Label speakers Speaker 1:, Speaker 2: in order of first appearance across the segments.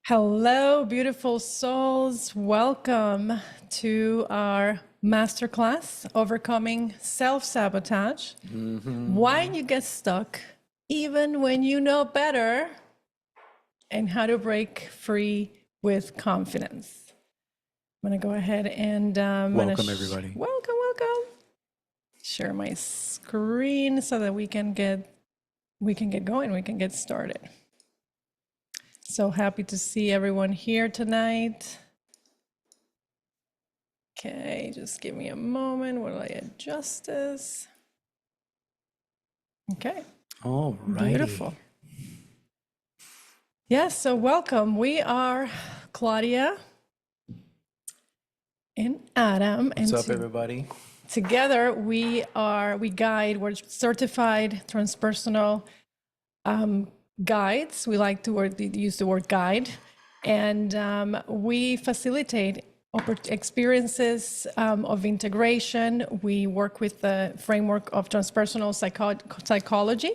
Speaker 1: Hello, beautiful souls. Welcome to our masterclass, Overcoming Self-Sabotage. Why you get stuck even when you know better, and how to break free with confidence. I'm going to go ahead and
Speaker 2: welcome everybody.
Speaker 1: Welcome. Share my screen so that we can get going, we can get started. So happy to see everyone here tonight. Okay, just give me a moment while I adjust this. Okay.
Speaker 2: All right.
Speaker 1: Beautiful. Yes, so welcome. We are Claudia and Adam.
Speaker 2: What's up, everybody?
Speaker 1: Together we're certified transpersonal guides. We like to use the word guide, and we facilitate experiences of integration. We work with the framework of transpersonal psychology,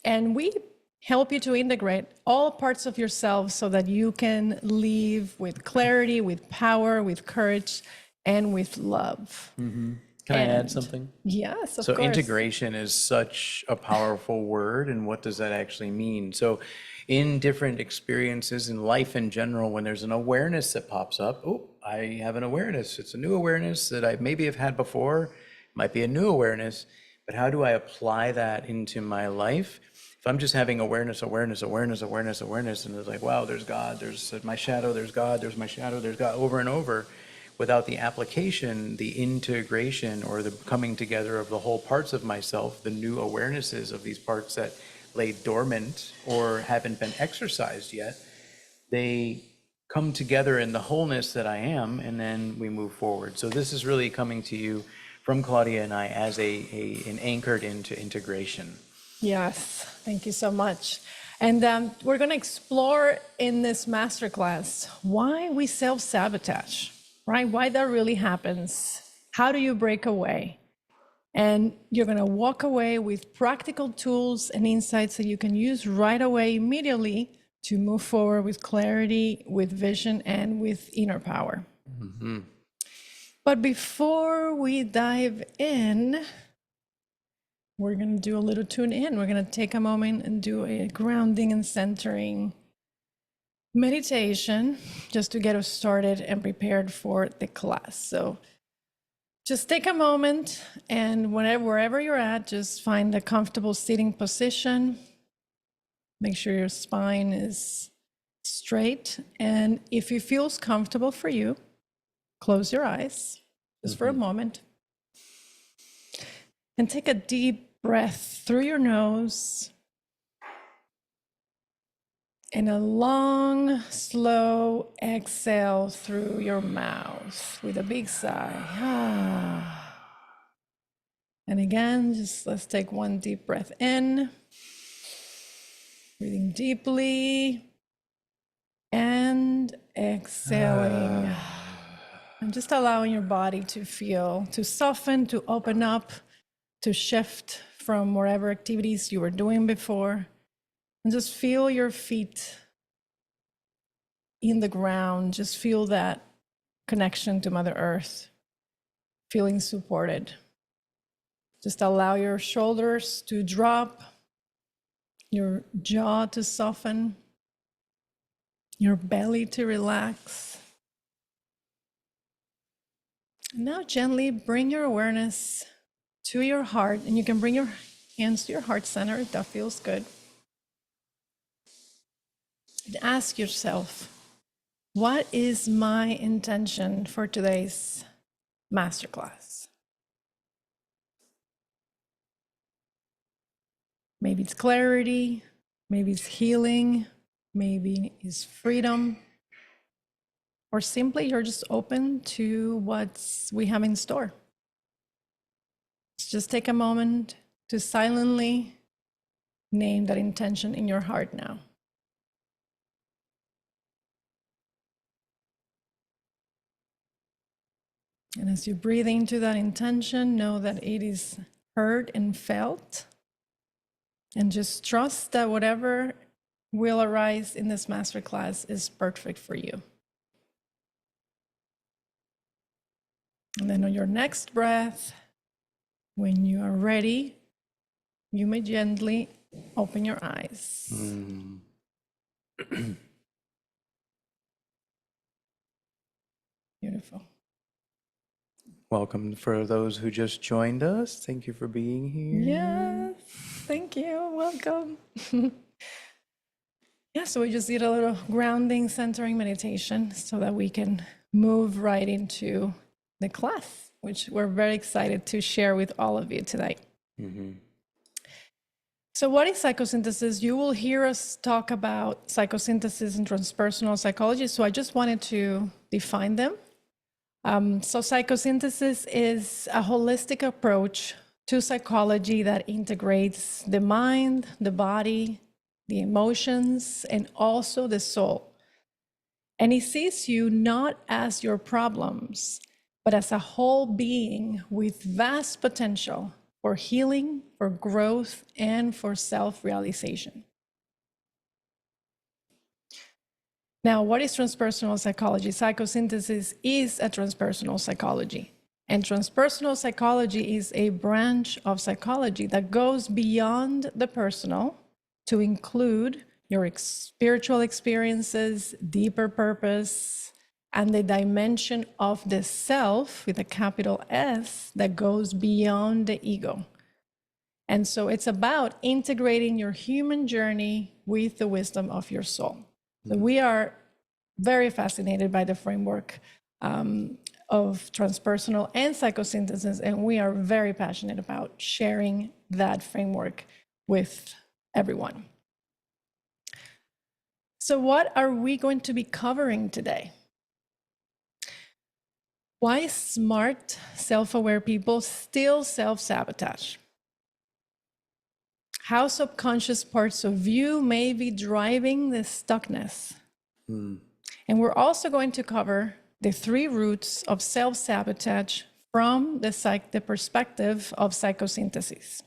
Speaker 1: and we help you to integrate all parts of yourself so that you can live with clarity, with power, with courage, and with love.
Speaker 2: Mm-hmm. Can I add something?
Speaker 1: Yes, of
Speaker 2: course. So integration is such a powerful word, and what does that actually mean? So in different experiences in life in general, when there's an awareness that pops up, oh, I have an awareness. It's a new awareness that I maybe have had before. It might be a new awareness, but how do I apply that into my life? If I'm just having awareness, and it's like, wow, there's God, there's my shadow, there's God, there's my shadow, there's God, over and over, without the application, the integration, or the coming together of the whole parts of myself, the new awarenesses of these parts that lay dormant or haven't been exercised yet, they come together in the wholeness that I am, and then we move forward. So this is really coming to you from Claudia and I as an anchored into integration.
Speaker 1: Yes, thank you so much. And we're going to explore in this masterclass why we self-sabotage, right? Why that really happens. How do you break away? And you're going to walk away with practical tools and insights that you can use right away, immediately, to move forward with clarity, with vision, and with inner power. Mm-hmm. But before we dive in, we're going to do a little tune in. We're going to take a moment and do a grounding and centering meditation just to get us started and prepared for the class. So just take a moment, and wherever you're at, just find a comfortable sitting position. Make sure your spine is straight. And if it feels comfortable for you, close your eyes just for a moment. And take a deep breath through your nose and a long, slow exhale through your mouth with a big sigh. And again, just let's take one deep breath in, breathing deeply and exhaling. And just allowing your body to feel, to soften, to open up, to shift from whatever activities you were doing before. And just feel your feet in the ground. Just feel that connection to Mother Earth, feeling supported. Just allow your shoulders to drop, your jaw to soften, your belly to relax. And now gently bring your awareness to your heart, and you can bring your hands to your heart center if that feels good. And ask yourself, what is my intention for today's masterclass? Maybe it's clarity, maybe it's healing, maybe it's freedom, or simply you're just open to what we have in store. Just take a moment to silently name that intention in your heart now. And as you breathe into that intention, know that it is heard and felt. And just trust that whatever will arise in this masterclass is perfect for you. And then on your next breath, when you are ready, you may gently open your eyes. Beautiful.
Speaker 2: Welcome for those who just joined us. Thank you for being here.
Speaker 1: Yes, thank you. Welcome. Yeah, so we just did a little grounding, centering meditation so that we can move right into the class, which we're very excited to share with all of you tonight. So what is psychosynthesis? You will hear us talk about psychosynthesis and transpersonal psychology, so I just wanted to define them. So psychosynthesis is a holistic approach to psychology that integrates the mind, the body, the emotions, and also the soul. And it sees you not as your problems, but as a whole being with vast potential for healing, for growth, and for self-realization. Now, what is transpersonal psychology? Psychosynthesis is a transpersonal psychology. And transpersonal psychology is a branch of psychology that goes beyond the personal to include your spiritual experiences, deeper purpose, and the dimension of the self with a capital S that goes beyond the ego. And so it's about integrating your human journey with the wisdom of your soul. So we are very fascinated by the framework of transpersonal and psychosynthesis, and we are very passionate about sharing that framework with everyone. So what are we going to be covering today? Why smart, self-aware people still self-sabotage? How subconscious parts of you may be driving the stuckness. And we're also going to cover the 3 roots of self-sabotage from the perspective of psychosynthesis.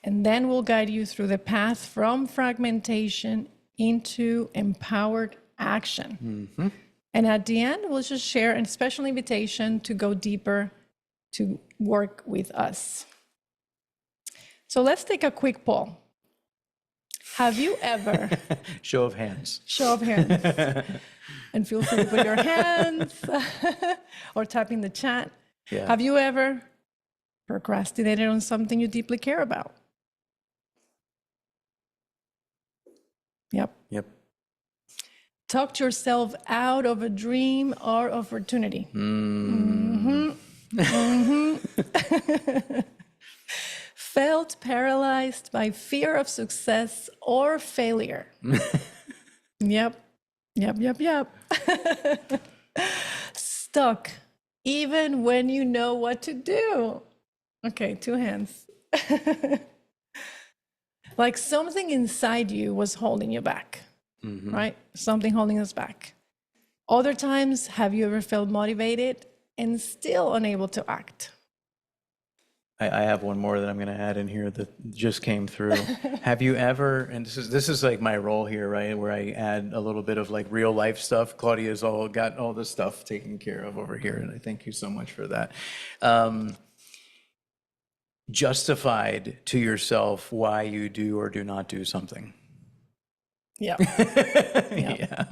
Speaker 1: And then we'll guide you through the path from fragmentation into empowered action. And at the end, we'll just share a special invitation to go deeper, to work with us. So let's take a quick poll. Have you ever...
Speaker 2: Show of hands.
Speaker 1: Show of hands. And feel free to put your hands or type in the chat.
Speaker 2: Yeah.
Speaker 1: Have you ever procrastinated on something you deeply care about? Yep.
Speaker 2: Yep.
Speaker 1: Talked yourself out of a dream or opportunity. Felt paralyzed by fear of success or failure. Yep. Stuck, even when you know what to do. Okay, 2 hands. Like something inside you was holding you back, right? Something holding us back. Other times, have you ever felt motivated and still unable to act?
Speaker 2: I have one more that I'm going to add in here that just came through. Have you ever, and this is like my role here, right, where I add a little bit of like real life stuff. Claudia's got all the stuff taken care of over here, and I thank you so much for that. Justified to yourself why you do or do not do something.
Speaker 1: Yeah.
Speaker 2: Yeah.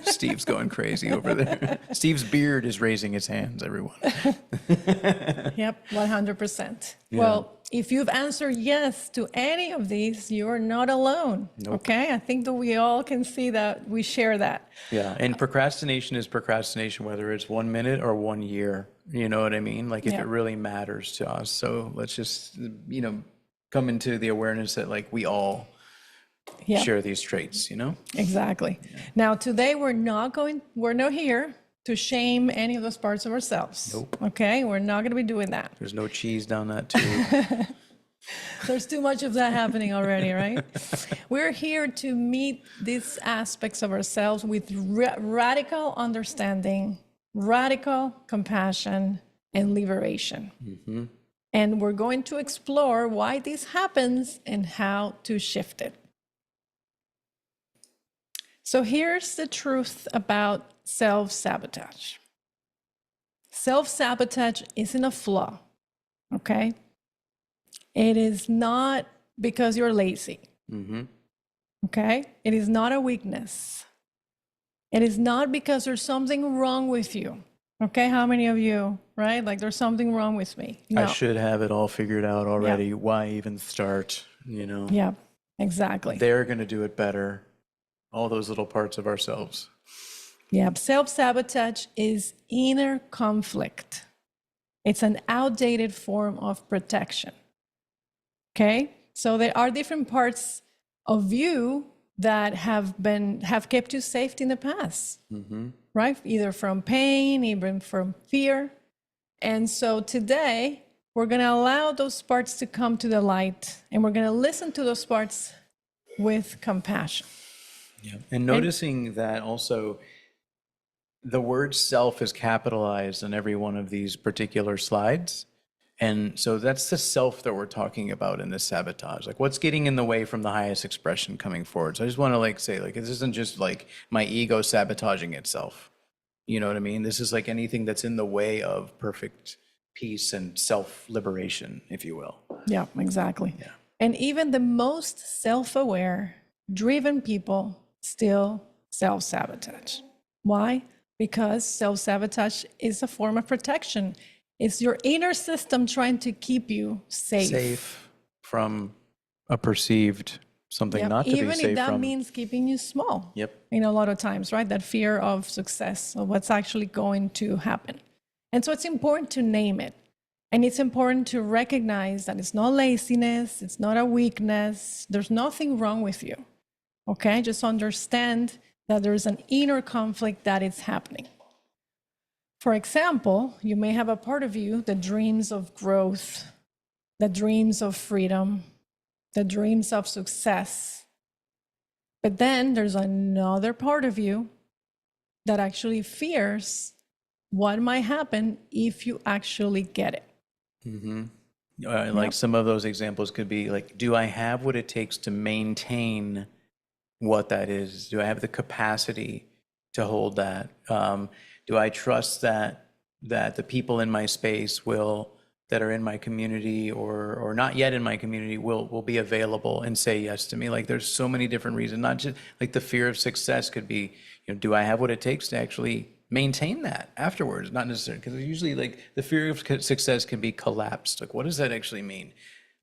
Speaker 2: Steve's going crazy over there. Steve's beard is raising his hands, everyone.
Speaker 1: Yep, 100%. Yeah. Well, if you've answered yes to any of these, you're not alone. Nope. Okay, I think that we all can see that we share that.
Speaker 2: Yeah, and procrastination is procrastination, whether it's 1 minute or 1 year. You know what I mean? Like if it really matters to us. So let's just, come into the awareness that like we all share these traits,
Speaker 1: Exactly. Yeah. Now, today we're not here to shame any of those parts of ourselves.
Speaker 2: Nope.
Speaker 1: Okay, we're not going to be doing that.
Speaker 2: There's no cheese down that tube.
Speaker 1: There's too much of that happening already, right? We're here to meet these aspects of ourselves with radical understanding, radical compassion, and liberation. And we're going to explore why this happens and how to shift it. So here's the truth about self-sabotage. Self-sabotage isn't a flaw, okay? It is not because you're lazy, okay? It is not a weakness. It is not because there's something wrong with you, okay? How many of you, right? Like there's something wrong with me. No.
Speaker 2: I should have it all figured out already. Yeah. Why even start, you know?
Speaker 1: Yeah, exactly.
Speaker 2: They're going to do it better. All those little parts of ourselves.
Speaker 1: Yeah, self-sabotage is inner conflict. It's an outdated form of protection. Okay? So there are different parts of you that have kept you safe in the past, right? Either from pain, even from fear. And so today, we're going to allow those parts to come to the light, and we're going to listen to those parts with compassion.
Speaker 2: Yeah. And noticing that also the word self is capitalized on every one of these particular slides. And so that's the self that we're talking about in this sabotage. Like what's getting in the way from the highest expression coming forward. So I just want to say this isn't just like my ego sabotaging itself. You know what I mean? This is like anything that's in the way of perfect peace and self-liberation, if you will.
Speaker 1: Yeah, exactly.
Speaker 2: Yeah.
Speaker 1: And even the most self-aware, driven people still self-sabotage. Why? Because self-sabotage is a form of protection. It's your inner system trying to keep you safe.
Speaker 2: Safe from a perceived something not to be safe from.
Speaker 1: Even if that means keeping you small.
Speaker 2: Yep.
Speaker 1: You know, a lot of times, right? That fear of success, of what's actually going to happen. And so it's important to name it. And it's important to recognize that it's not laziness, it's not a weakness, there's nothing wrong with you. Okay? Just understand that there's an inner conflict that is happening. For example, you may have a part of you that dreams of growth, that dreams of freedom, that dreams of success. But then there's another part of you that actually fears what might happen if you actually get it.
Speaker 2: Like some of those examples could be like, do I have what it takes to maintain what that is? Do I have the capacity to hold that? Do I trust that the people in my space that are in my community or not yet in my community will be available and say yes to me? Like there's so many different reasons, not just like the fear of success could be, do I have what it takes to actually maintain that afterwards? Not necessarily, because usually like the fear of success can be collapsed. Like what does that actually mean?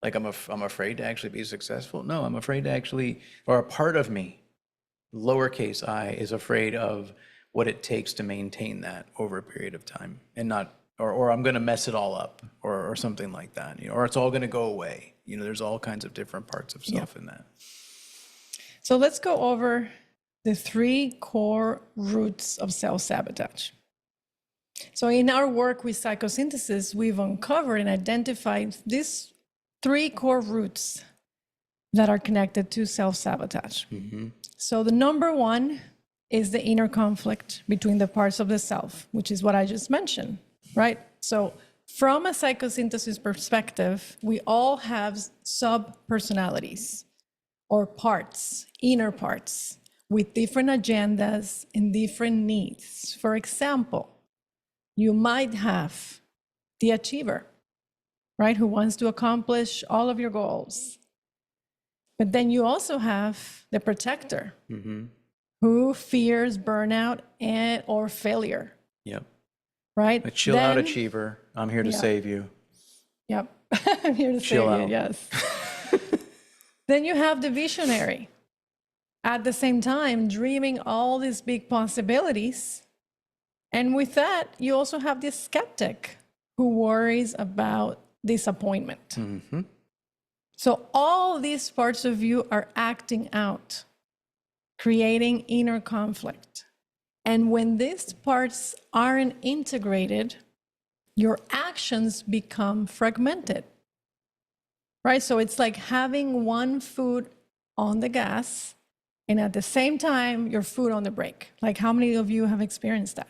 Speaker 2: Like I'm afraid to actually be successful? No, I'm afraid to actually, or a part of me, lowercase I, is afraid of what it takes to maintain that over a period of time, and not, or I'm going to mess it all up, or something like that, or it's all going to go away. There's all kinds of different parts of self in that.
Speaker 1: So let's go over the 3 core roots of self-sabotage. So in our work with psychosynthesis, we've uncovered and identified these 3 core roots that are connected to self-sabotage. So the number 1 is the inner conflict between the parts of the self, which is what I just mentioned, right? So from a psychosynthesis perspective, we all have subpersonalities or parts, inner parts, with different agendas and different needs. For example, you might have the achiever, right, who wants to accomplish all of your goals. But then you also have the protector, who fears burnout or failure.
Speaker 2: Yep.
Speaker 1: Right?
Speaker 2: A chill out achiever. I'm here to save you.
Speaker 1: Yep. I'm here to
Speaker 2: chill
Speaker 1: save
Speaker 2: out.
Speaker 1: you, yes. Then you have the visionary. At the same time, dreaming all these big possibilities. And with that, you also have the skeptic who worries about disappointment. So all these parts of you are acting out, creating inner conflict. And when these parts aren't integrated, your actions become fragmented, right? So it's like having one foot on the gas and at the same time, your foot on the brake. Like how many of you have experienced that?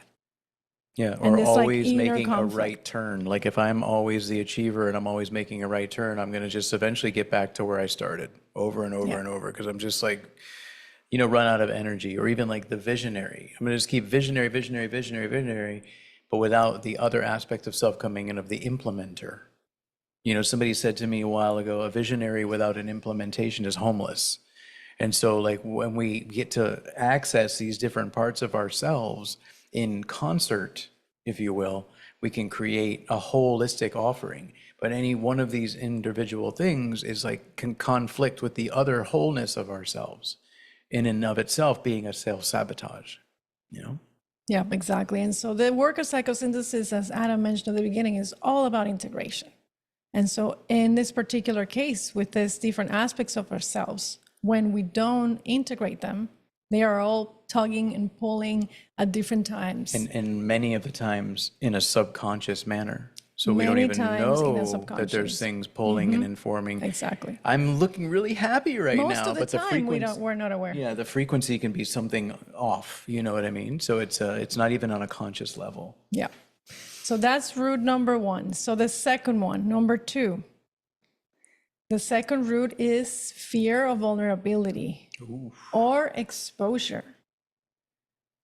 Speaker 2: Yeah,
Speaker 1: And
Speaker 2: or
Speaker 1: this, like,
Speaker 2: always
Speaker 1: inner
Speaker 2: making a
Speaker 1: conflict.
Speaker 2: right turn. Like if I'm always the achiever and I'm always making a right turn, I'm going to just eventually get back to where I started over and over and over, because I'm just like, run out of energy, or even like the visionary. I'm going to just keep visionary, visionary, visionary, visionary, but without the other aspect of self coming in of the implementer. Somebody said to me a while ago, a visionary without an implementation is homeless. And so like when we get to access these different parts of ourselves in concert, if you will, we can create a holistic offering. But any one of these individual things is like can conflict with the other wholeness of ourselves in and of itself being a self-sabotage,
Speaker 1: Yeah, exactly. And so the work of psychosynthesis, as Adam mentioned at the beginning, is all about integration. And so in this particular case, with these different aspects of ourselves, when we don't integrate them, they are all tugging and pulling at different times.
Speaker 2: And many of the times in a subconscious manner. So we don't
Speaker 1: Many
Speaker 2: even
Speaker 1: times in a
Speaker 2: know that
Speaker 1: subconscious.
Speaker 2: there's things pulling and informing.
Speaker 1: Exactly.
Speaker 2: I'm looking really happy right
Speaker 1: Most
Speaker 2: now,
Speaker 1: of the
Speaker 2: but the
Speaker 1: time
Speaker 2: frequency,
Speaker 1: we're not aware.
Speaker 2: yeah, the frequency can be something off. You know what I mean? So it's not even on a conscious level.
Speaker 1: Yeah. So that's root number one. So the second one, number two. The second root is fear of vulnerability or exposure.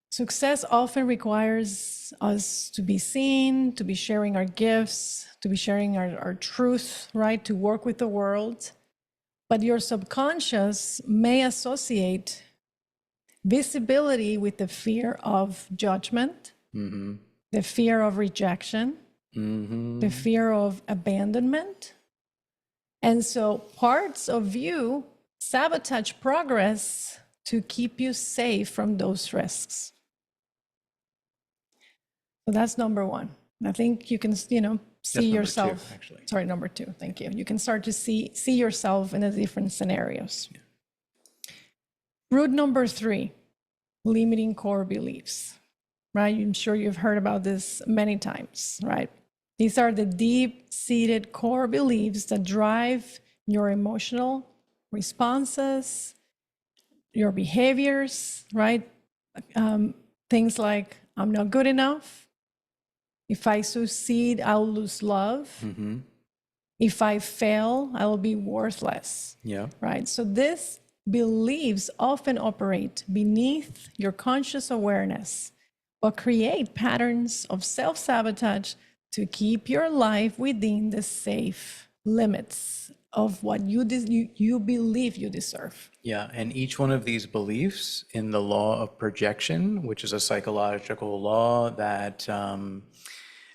Speaker 1: Success often requires us to be seen, to be sharing our gifts, to be sharing our truth, right? To work with the world. But your subconscious may associate visibility with the fear of judgment, the fear of rejection, the fear of abandonment. And so parts of you sabotage progress to keep you safe from those risks. So that's number one. I think you can, see yourself.
Speaker 2: Two, actually.
Speaker 1: Sorry, number two. Thank you. You can start to see yourself in the different scenarios. Yeah. Root number three, limiting core beliefs, right? I'm sure you've heard about this many times, right? These are the deep-seated core beliefs that drive your emotional responses, your behaviors, right? Things like, I'm not good enough. If I succeed, I'll lose love. If I fail, I will be worthless.
Speaker 2: Yeah.
Speaker 1: Right? So these beliefs often operate beneath your conscious awareness, but create patterns of self-sabotage to keep your life within the safe limits of what you believe you deserve.
Speaker 2: Yeah, and each one of these beliefs in the law of projection, which is a psychological law that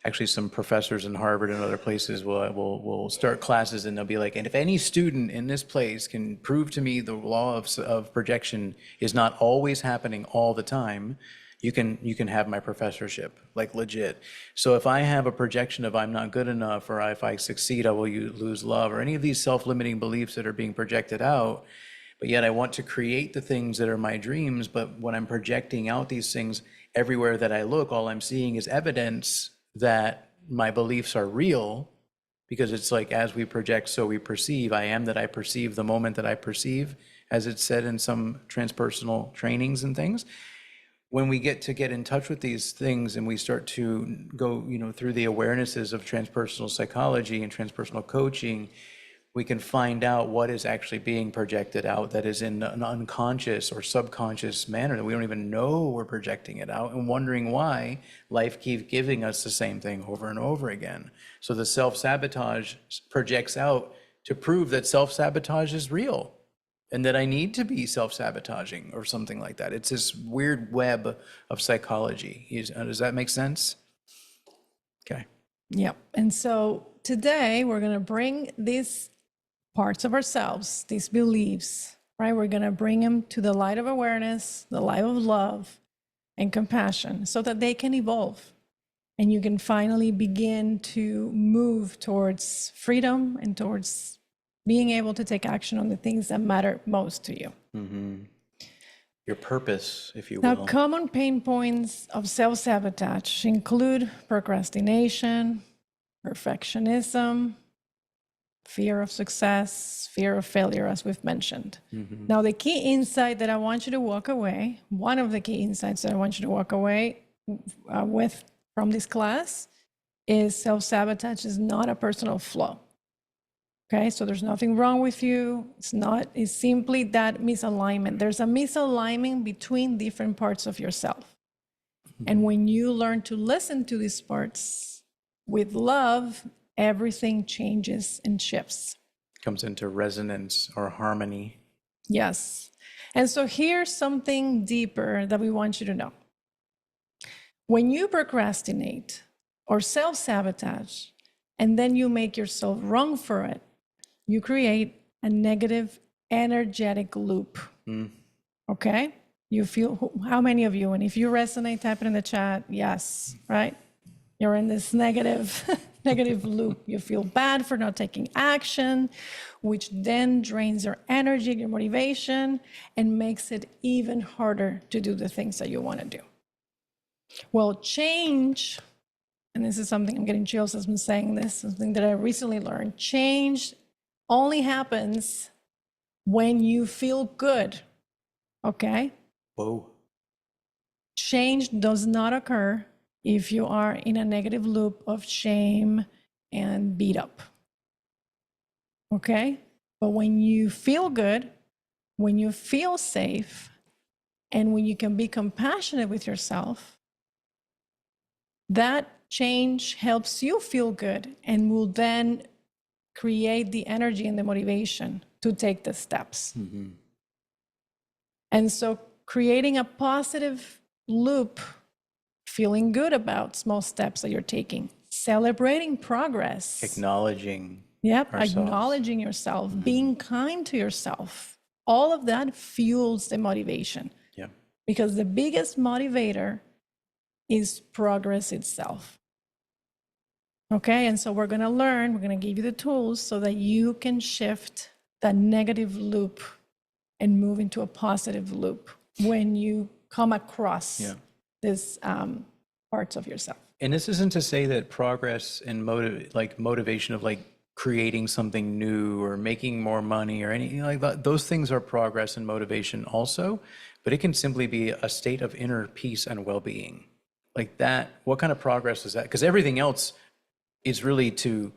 Speaker 2: actually some professors in Harvard and other places will start classes and they'll be like, and if any student in this place can prove to me the law of projection is not always happening all the time, you can have my professorship, like legit. So if I have a projection of I'm not good enough, or if I succeed, I will lose love, or any of these self-limiting beliefs that are being projected out, but yet I want to create the things that are my dreams, but when I'm projecting out these things everywhere that I look, all I'm seeing is evidence that my beliefs are real, because it's like, as we project, so we perceive. I am that I perceive the moment that I perceive, as it's said in some transpersonal trainings and things. When we get in touch with these things and we start to go, through the awarenesses of transpersonal psychology and transpersonal coaching, we can find out what is actually being projected out that is in an unconscious or subconscious manner that we don't even know we're projecting it out, and wondering why life keeps giving us the same thing over and over again. So the self-sabotage projects out to prove that self-sabotage is real and that I need to be self-sabotaging or something like that. It's this weird web of psychology. Does that make sense? Okay.
Speaker 1: Yep. And so today we're going to bring these parts of ourselves, these beliefs, right? We're going to bring them to the light of awareness, the light of love and compassion, so that they can evolve and you can finally begin to move towards freedom and towards being able to take action on the things that matter most to you.
Speaker 2: Your purpose, if you
Speaker 1: Now,
Speaker 2: will.
Speaker 1: common pain points of self-sabotage include procrastination, perfectionism, fear of success, fear of failure, as we've mentioned. Now, the key insight that I want you to walk away, one of the key insights that I want you to walk away with from this class is self-sabotage is not a personal flaw. Okay, so there's nothing wrong with you. It's simply that misalignment. There's a misalignment between different parts of yourself. And when you learn to listen to these parts with love, everything changes and shifts.
Speaker 2: Comes into resonance or harmony.
Speaker 1: Yes. And so here's something deeper that we want you to know. When you procrastinate or self-sabotage, and then you make yourself wrong for it, you create a negative energetic loop. Okay? You feel, how many of you, and if you resonate, type it in the chat, yes, right? You're in this negative loop. You feel bad for not taking action, which then drains your energy, your motivation, and makes it even harder to do the things that you want to do. Well, change, and this is something I'm getting chills as I'm saying this, something that I recently learned, change only happens when you feel good, okay?
Speaker 2: Whoa.
Speaker 1: Change does not occur if you are in a negative loop of shame and beat up, okay? But when you feel good, when you feel safe, and when you can be compassionate with yourself, that change helps you feel good and will then create the energy and the motivation to take the steps. And so creating a positive loop, feeling good about small steps that you're taking, celebrating progress.
Speaker 2: Acknowledging.
Speaker 1: Yep,
Speaker 2: ourselves.
Speaker 1: acknowledging yourself, being kind to yourself. All of that fuels the motivation.
Speaker 2: Yeah.
Speaker 1: Because the biggest motivator is progress itself. Okay, and so we're going to learn, we're going to give you the tools so that you can shift that negative loop and move into a positive loop when you come across this parts of yourself.
Speaker 2: And this isn't to say that progress and motivation of like creating something new or making more money or anything like that, those things are progress and motivation also, but it can simply be a state of inner peace and well-being. Like that, what kind of progress is that? Because everything else is really to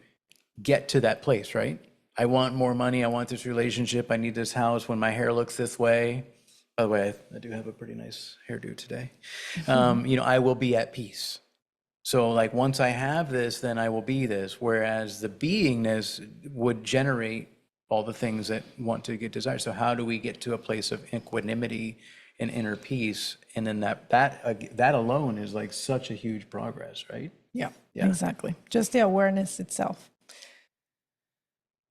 Speaker 2: get to that place, right? I want more money, I want this relationship, I need this house when my hair looks this way. By the way, I do have a pretty nice hairdo today. I will be at peace. So like once I have this, then I will be this. Whereas the beingness would generate all the things that want to get desired. So how do we get to a place of equanimity and inner peace? And then that alone is like such a huge progress, right?
Speaker 1: Yeah, exactly. Just the awareness itself.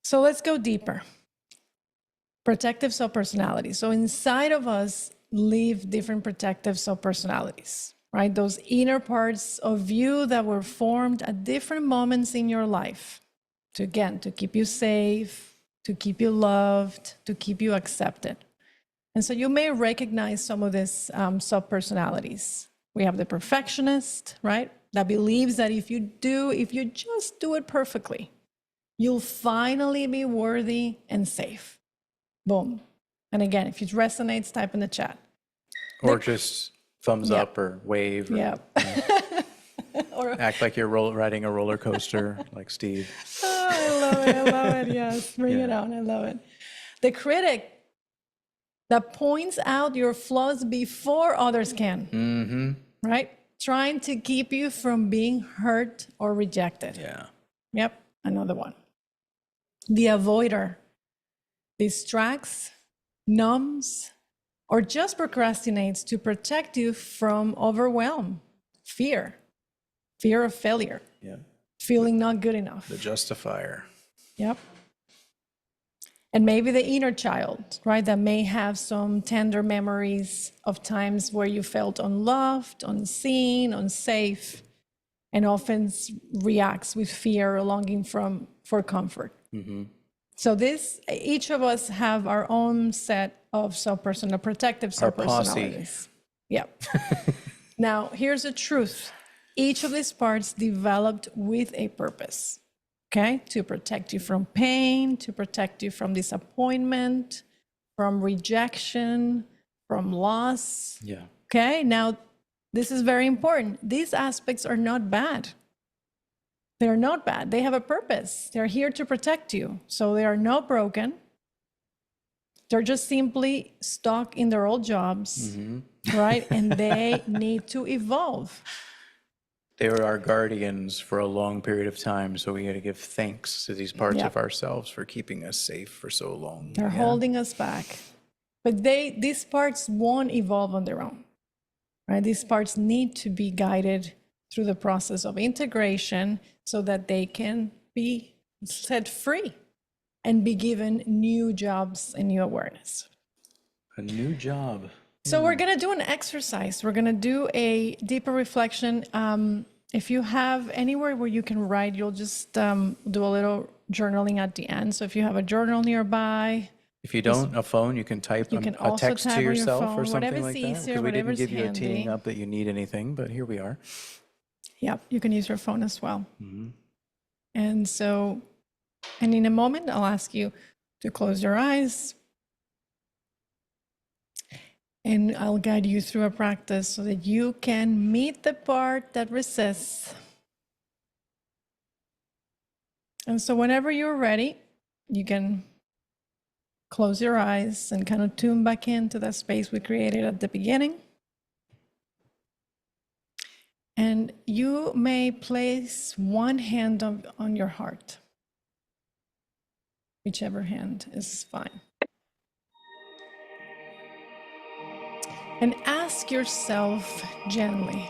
Speaker 1: So let's go deeper. Protective subpersonalities. So inside of us live different protective subpersonalities, right? Those inner parts of you that were formed at different moments in your life to keep you safe, to keep you loved, to keep you accepted. And so you may recognize some of these subpersonalities. We have the perfectionist, right? That believes that if you just do it perfectly, you'll finally be worthy and safe. Boom. And again, if it resonates, type in the chat.
Speaker 2: Or just thumbs up or wave. Or, or act like you're riding a roller coaster like Steve.
Speaker 1: Oh, I love it. Yes, bring it on. I love it. The critic that points out your flaws before others can, right? Trying to keep you from being hurt or rejected.
Speaker 2: Yeah.
Speaker 1: Yep, another one. The avoider distracts, numbs, or just procrastinates to protect you from overwhelm, fear of failure, feeling not good enough.
Speaker 2: The justifier.
Speaker 1: Yep. And maybe the inner child, right, that may have some tender memories of times where you felt unloved, unseen, unsafe, and often reacts with fear or longing for comfort. So each of us have our own set of protective subpersonalities. Yep. Now, here's the truth. Each of these parts developed with a purpose, okay? To protect you from pain, to protect you from disappointment, from rejection, from loss.
Speaker 2: Yeah.
Speaker 1: Okay, now this is very important. These aspects are not bad. They're not bad. They have a purpose. They're here to protect you. So they are not broken. They're just simply stuck in their old jobs, right? And they need to evolve.
Speaker 2: They were our guardians for a long period of time, so we got to give thanks to these parts
Speaker 1: Yeah.
Speaker 2: of ourselves for keeping us safe for so long.
Speaker 1: They're holding us back. But these parts won't evolve on their own, right? These parts need to be guided through the process of integration so that they can be set free and be given new jobs and new awareness.
Speaker 2: A new job.
Speaker 1: So we're going to do an exercise. We're going to do a deeper reflection. If you have anywhere where you can write, you'll just do a little journaling at the end. So if you have a journal nearby,
Speaker 2: If you don't, a phone, you can type
Speaker 1: can
Speaker 2: a
Speaker 1: also
Speaker 2: text
Speaker 1: type
Speaker 2: to
Speaker 1: on your
Speaker 2: yourself or
Speaker 1: phone,
Speaker 2: something
Speaker 1: whatever's
Speaker 2: like that.
Speaker 1: easier,
Speaker 2: Because we didn't
Speaker 1: whatever's
Speaker 2: give you a teeing
Speaker 1: handy.
Speaker 2: up that you need anything, but here we are.
Speaker 1: Yeah, you can use your phone as well. And in a moment, I'll ask you to close your eyes. And I'll guide you through a practice so that you can meet the part that resists. And so whenever you're ready, you can close your eyes and kind of tune back into that space we created at the beginning. And you may place one hand on your heart. Whichever hand is fine. And ask yourself gently,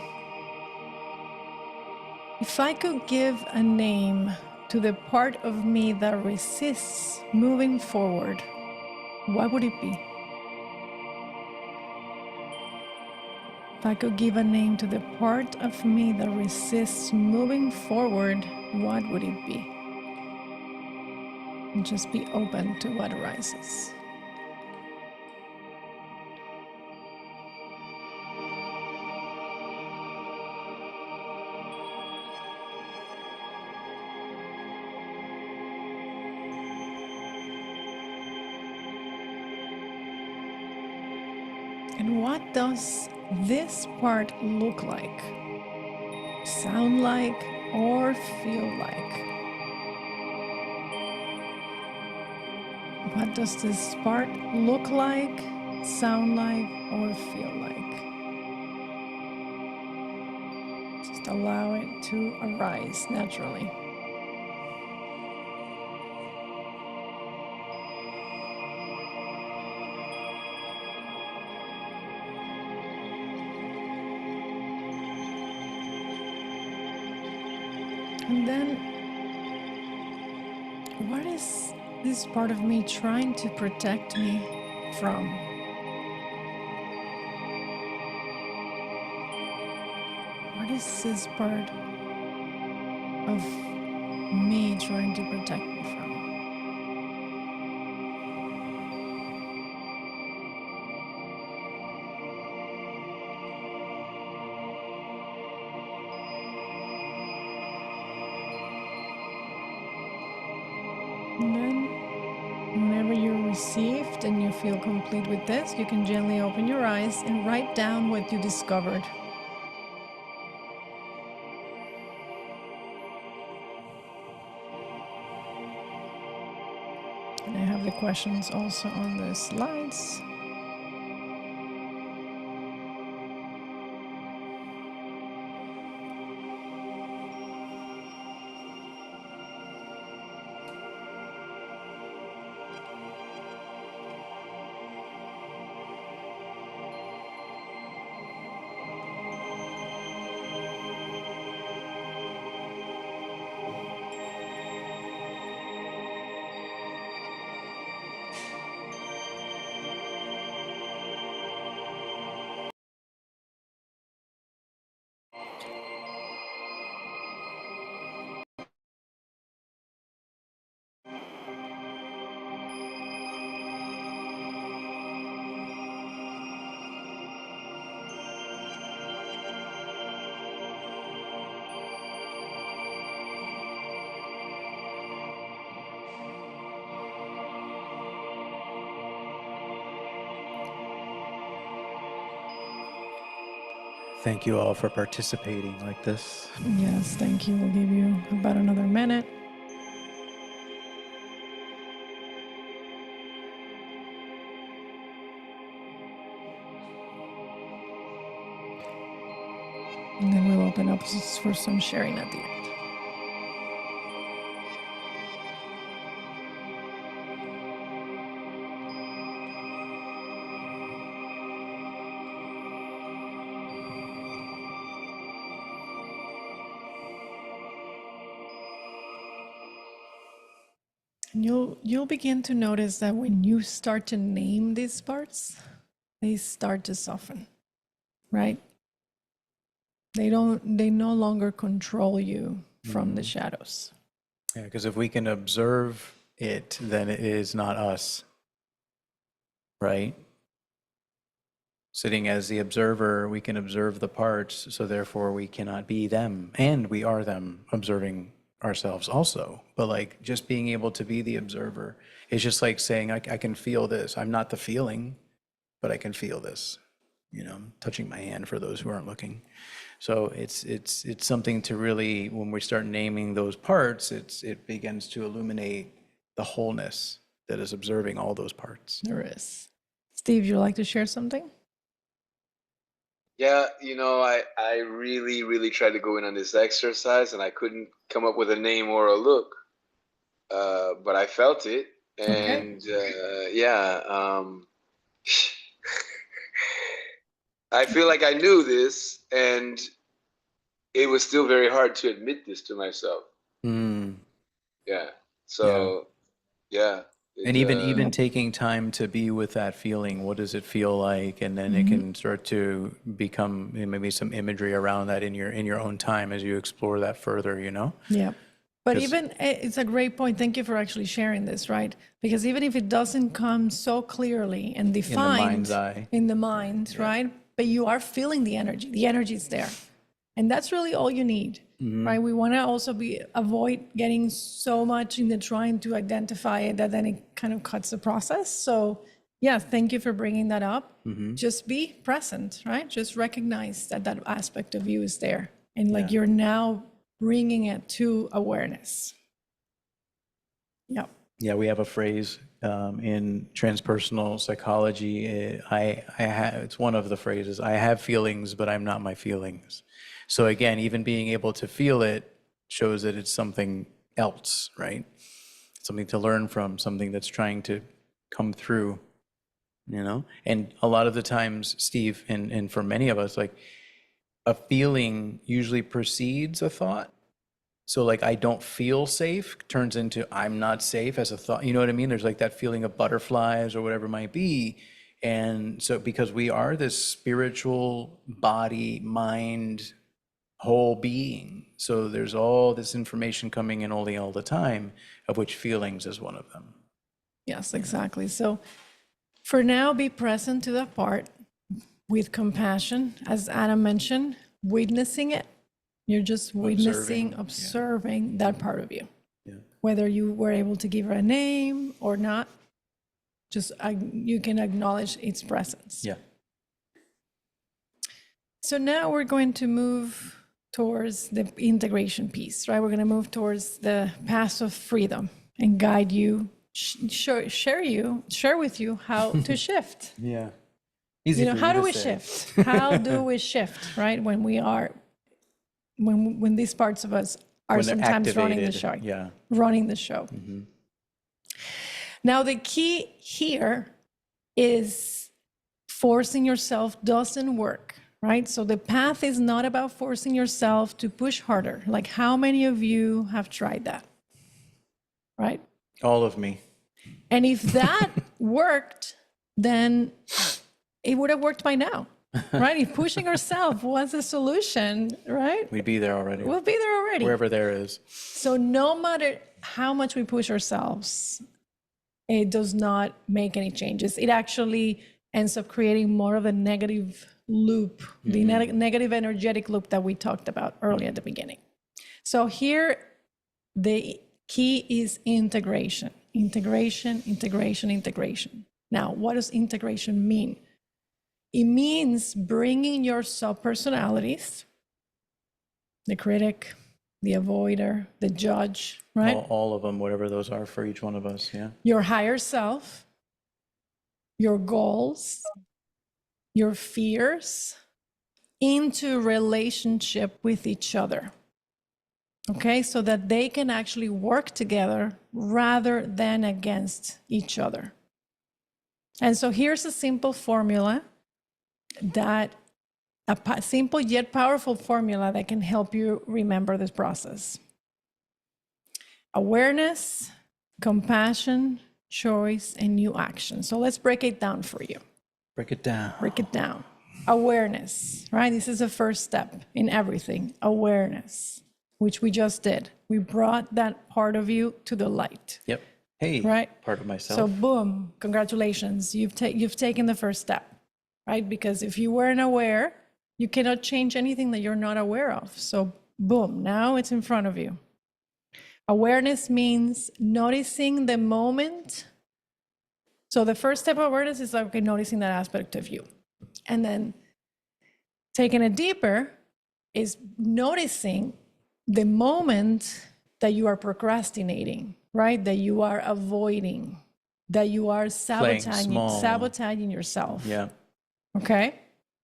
Speaker 1: if I could give a name to the part of me that resists moving forward, what would it be? If I could give a name to the part of me that resists moving forward, what would it be? And just be open to what arises. And what does this part look like, sound like, or feel like? What does this part look like, sound like, or feel like? Just allow it to arise naturally. And then, what is this part of me trying to protect me from? What is this part of me trying to protect me from? And then, whenever you're received and you feel complete with this, you can gently open your eyes and write down what you discovered. And I have the questions also on the slides.
Speaker 2: Thank you all for participating like this.
Speaker 1: Yes, thank you. We'll give you about another minute. And then we'll open up for some sharing at the end. And you'll begin to notice that when you start to name these parts, they start to soften, right? They no longer control you from the shadows.
Speaker 2: Yeah, because if we can observe it, then it is not us, right? Sitting as the observer, we can observe the parts, so therefore we cannot be them, and we are them observing ourselves also. But like just being able to be the observer is just like saying, I can feel this. I'm not the feeling, but I can feel this, touching my hand for those who aren't looking. So it's something to really, when we start naming those parts, it begins to illuminate the wholeness that is observing all those parts.
Speaker 1: There is. Steve, you like to share something?
Speaker 3: Yeah, I really, really tried to go in on this exercise and I couldn't come up with a name or a look, but I felt it. And I feel like I knew this, and it was still very hard to admit this to myself. Yeah. So, yeah.
Speaker 2: And even taking time to be with that feeling, what does it feel like? And then it can start to become maybe some imagery around that in your own time as you explore that further,
Speaker 1: Yeah. But even, it's a great point. Thank you for actually sharing this, right? Because even if it doesn't come so clearly and defined
Speaker 2: mind's eye.
Speaker 1: in the mind, right? But you are feeling the energy is there. And that's really all you need, right? We want to also avoid getting so much into trying to identify it that then it kind of cuts the process. So yeah, thank you for bringing that up. Just be present, right? Just recognize that aspect of you is there. And like you're now bringing it to awareness. Yeah.
Speaker 2: Yeah, we have a phrase in transpersonal psychology. It's one of the phrases, I have feelings, but I'm not my feelings. So again, even being able to feel it shows that it's something else, right? Something to learn from, something that's trying to come through, And a lot of the times, Steve, and for many of us, like a feeling usually precedes a thought. So like I don't feel safe turns into I'm not safe as a thought. You know what I mean? There's like that feeling of butterflies or whatever it might be. And so because we are this spiritual body, mind, whole being. So there's all this information coming in all the time, of which feelings is one of them.
Speaker 1: Yes, exactly. So for now, be present to that part with compassion, as Adam mentioned, witnessing it. You're just witnessing, observing that part of you.
Speaker 2: Yeah.
Speaker 1: Whether you were able to give her a name or not, just you can acknowledge its presence.
Speaker 2: Yeah.
Speaker 1: So now we're going to move towards the integration piece, right? We're going to move towards the path of freedom and guide you, share with you how to shift.
Speaker 2: Yeah. Easy
Speaker 1: how do we shift? How do we shift, right? When we are, when these parts of us are sometimes running the show.
Speaker 2: Yeah.
Speaker 1: Running the show. Now, the key here is forcing yourself doesn't work, right? So the path is not about forcing yourself to push harder. Like, how many of you have tried that, right?
Speaker 2: All of me.
Speaker 1: And if that worked, then it would have worked by now, right? If pushing ourselves was a solution, right?
Speaker 2: We'd be there already.
Speaker 1: We'll be there already.
Speaker 2: Wherever there is.
Speaker 1: So no matter how much we push ourselves, it does not make any changes. It actually ends up creating more of a negative loop, the negative energetic loop that we talked about earlier at the beginning. So here, the key is integration. Integration, integration, integration. Now, what does integration mean? It means bringing your subpersonalities, the critic, the avoider, the judge, right?
Speaker 2: All of them, whatever those are for each one of us, yeah.
Speaker 1: Your higher self, your goals, your fears into relationship with each other. Okay, so that they can actually work together rather than against each other. And so here's a simple formula simple yet powerful formula that can help you remember this process. Awareness, compassion, choice, and new action. So let's break it down for you.
Speaker 2: Break it down.
Speaker 1: Break it down. Awareness, right? This is the first step in everything. Awareness, which we just did. We brought that part of you to the light.
Speaker 2: Yep. Hey,
Speaker 1: right?
Speaker 2: Part of myself.
Speaker 1: So boom, congratulations. You've taken the first step, right? Because if you weren't aware, you cannot change anything that you're not aware of. So boom, now it's in front of you. Awareness means noticing the moment. So the first step of awareness is like, okay, noticing that aspect of you. And then taking it deeper is noticing the moment that you are procrastinating, right? That you are avoiding, that you are sabotaging yourself.
Speaker 2: Yeah.
Speaker 1: Okay?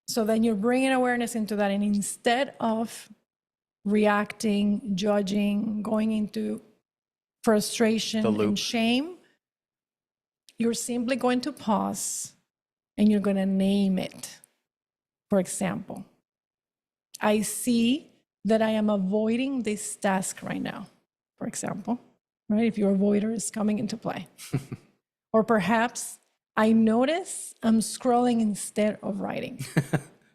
Speaker 1: So then you're bringing awareness into that. And instead of reacting, judging, going into frustration and shame, you're simply going to pause and you're going to name it. For example, I see that I am avoiding this task right now, for example, right? If your avoider is coming into play. Or perhaps I notice I'm scrolling instead of writing.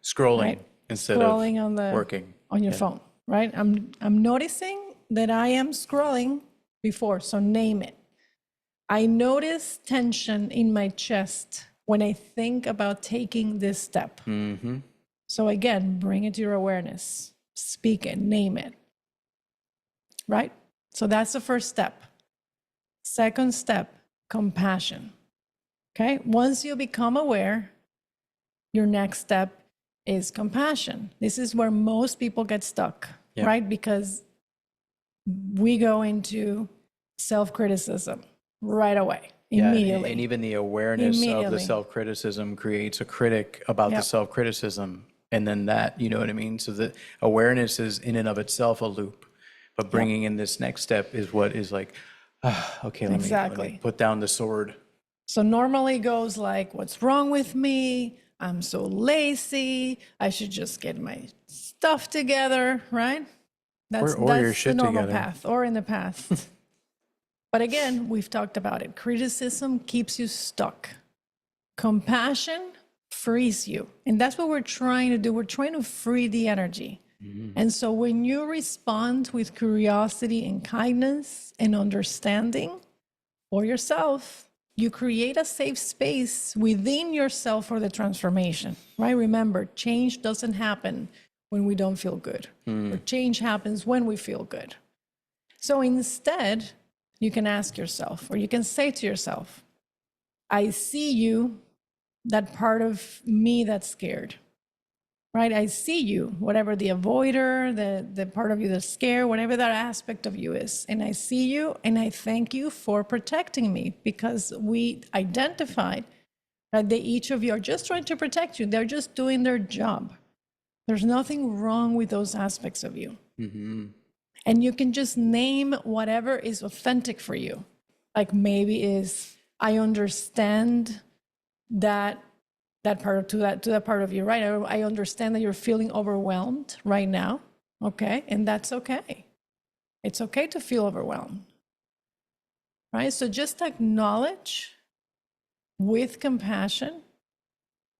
Speaker 2: Scrolling
Speaker 1: right?
Speaker 2: instead
Speaker 1: Scrolling
Speaker 2: of working.
Speaker 1: On your phone, right? I'm noticing that I am scrolling before, so name it. I notice tension in my chest when I think about taking this step.
Speaker 2: Mm-hmm.
Speaker 1: So again, bring it to your awareness. Speak it, name it. Right? So that's the first step. Second step, compassion. Okay? Once you become aware, your next step is compassion. This is where most people get stuck, right? Because we go into self-criticism right away, immediately.
Speaker 2: And even the awareness of the self-criticism creates a critic about the self-criticism. And then that, you know what I mean? So the awareness is in and of itself a loop. But bringing in this next step is what is like, okay, let me put down the sword.
Speaker 1: So normally it goes like, what's wrong with me? I'm so lazy. I should just get my stuff together, right? That's
Speaker 2: your shit
Speaker 1: the normal
Speaker 2: together.
Speaker 1: path, or in the past. But again, we've talked about it. Criticism keeps you stuck. Compassion frees you. And that's what we're trying to do. We're trying to free the energy. Mm-hmm. And so when you respond with curiosity and kindness and understanding for yourself, you create a safe space within yourself for the transformation, right? Remember, change doesn't happen when we don't feel good. Or change happens when we feel good. So instead, you can ask yourself, or you can say to yourself, I see you, that part of me that's scared, right? I see you, whatever the avoider, the part of you that's scared, whatever that aspect of you is. And I see you, and I thank you for protecting me, because we identified that each of you are just trying to protect you. They're just doing their job. There's nothing wrong with those aspects of you. Mm-hmm. And you can just name whatever is authentic for you. Like maybe is, I understand that part to that part of you, right? I understand that you're feeling overwhelmed right now. Okay. And that's okay. It's okay to feel overwhelmed. Right? So just acknowledge with compassion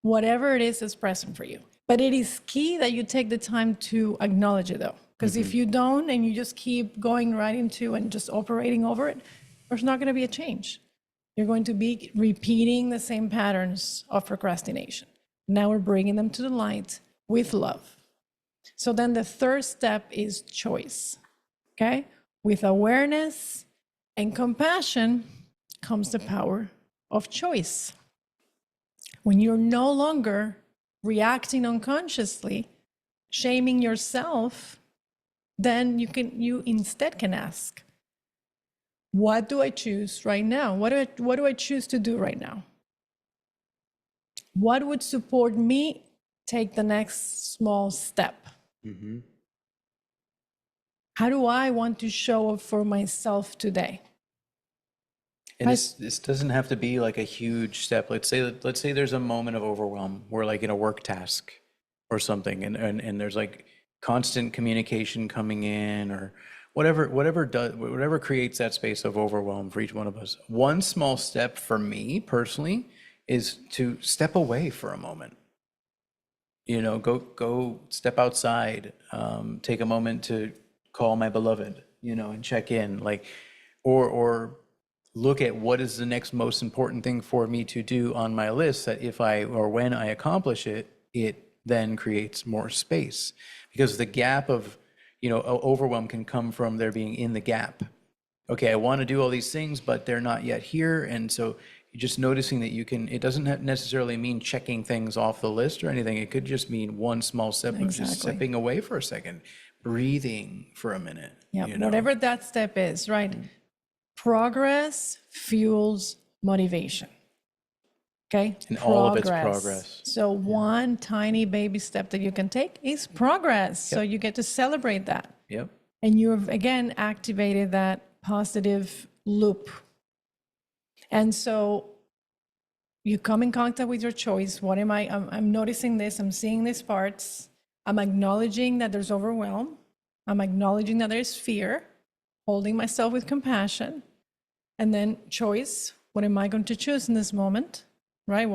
Speaker 1: whatever it is that's present for you. But it is key that you take the time to acknowledge it, though. Because if you don't, and you just keep going right into and just operating over it, there's not going to be a change. You're going to be repeating the same patterns of procrastination. Now we're bringing them to the light with love. So then the third step is choice. Okay? With awareness and compassion comes the power of choice. When you're no longer reacting unconsciously, shaming yourself, then you instead can ask, what do I choose right now? What do I choose to do right now? What would support me take the next small step?
Speaker 2: Mm-hmm.
Speaker 1: How do I want to show up for myself today?
Speaker 2: And this doesn't have to be like a huge step. Let's say there's a moment of overwhelm where, like in a work task or something, and there's like constant communication coming in, or whatever creates that space of overwhelm for each one of us. One small step for me personally is to step away for a moment. Go step outside, take a moment to call my beloved, and check in, like, or look at what is the next most important thing for me to do on my list, that if I or when I accomplish it, it then creates more space. Because the gap of, overwhelm can come from there being in the gap. Okay, I want to do all these things, but they're not yet here. And so you're just noticing that it doesn't necessarily mean checking things off the list or anything. It could just mean one small step of just
Speaker 1: Exactly.
Speaker 2: stepping away for a second, breathing for a minute.
Speaker 1: Yeah, whatever that step is, right? Progress fuels motivation. Okay?
Speaker 2: And all of it's progress.
Speaker 1: So one tiny baby step that you can take is progress. So you get to celebrate that.
Speaker 2: Yep.
Speaker 1: And you've, again, activated that positive loop. And so you come in contact with your choice. What am I? I'm noticing this. I'm seeing these parts. I'm acknowledging that there's overwhelm. I'm acknowledging that there's fear, holding myself with compassion. And then choice. What am I going to choose in this moment? Right?